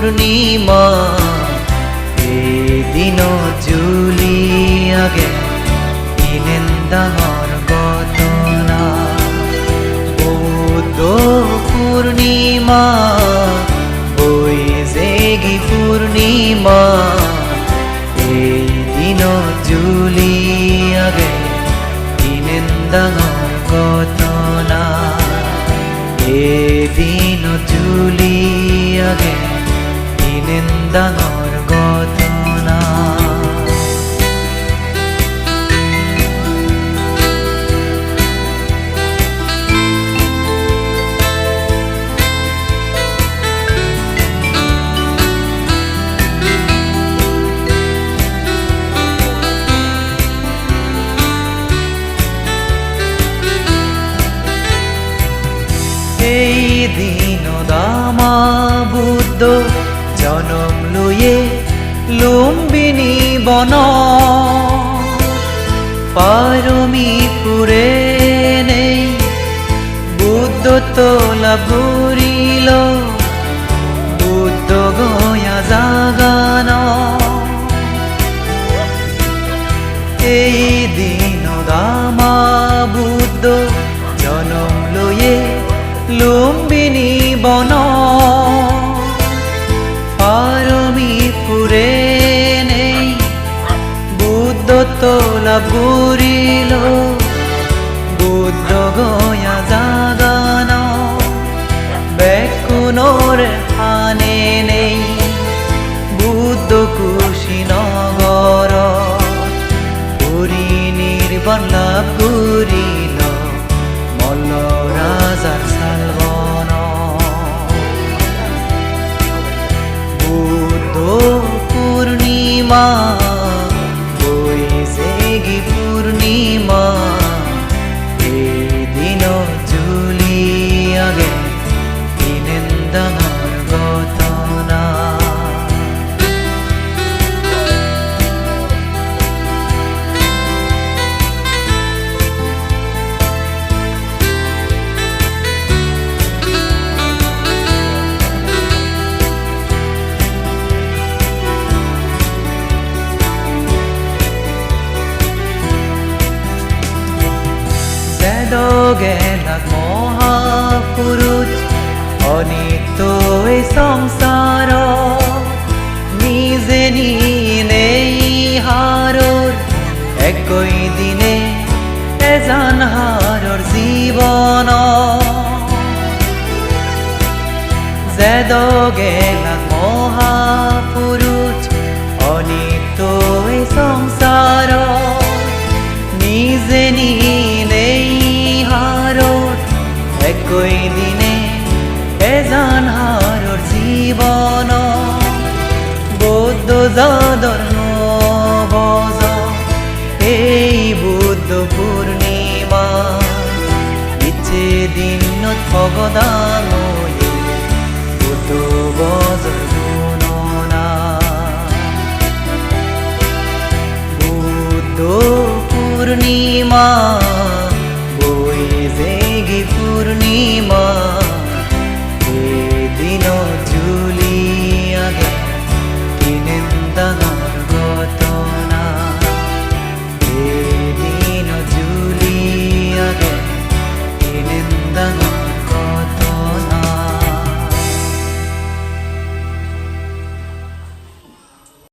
পূর্ণিমা এদিন জুলি আগে ইনেন ডাঙৰ ঘটনা বৌদ্ধ পূর্ণিমা ওই জেগি পূর্ণিমা এদিন জুলি আগে ইনেন ডাঙৰ ঘটনা এদিন জুলি আগে ইনেন ডাঙৰ ঘটনা এই দিনত আমাৰ বুদ্ধ জনম লয়ে লুম্বিনী বন পারমি পুরে নেই বুদ্ধ তোলা ঘুরিল বুদ্ধ গয়া জাগান এই দিনত আমাৰ বুদ্ধ জনম লয়ে লুম্বিনী বন পারমি পুরে নেই বুদ্ধ তোলা ঘুরিল বুদ্ধ গয়া জাগান বেকুনোর হানে নেই বুদ্ধ কুশীনগর পুরী নির্বাণ লাভ করিল মল্ল রাজার শালবন বুদ্ধ পূর্ণিমা ওই জেগি পূর্ণিমা এদিন জুলি আগে ইনেন ডাঙৰ ঘটনা গেলাক মহাপুরুষ অনিত্য এই সংসার নিজে নেই হারর একই দিনে এজান হারর জীবন যেদ গেলাক মহাপুরুষ অনিত্য এই সংসার নিজে নেই একই দিনে এজান হারর জীবন বৌদ্ধ যাদর নবজ এই বুদ্ধ পূর্ণিমা ইচ্ছে দিনত ভগদান বুদ্ধ বজর গুণনা বুদ্ধ পূর্ণিমা জেগি পূর্ণিমা এদিন জুলি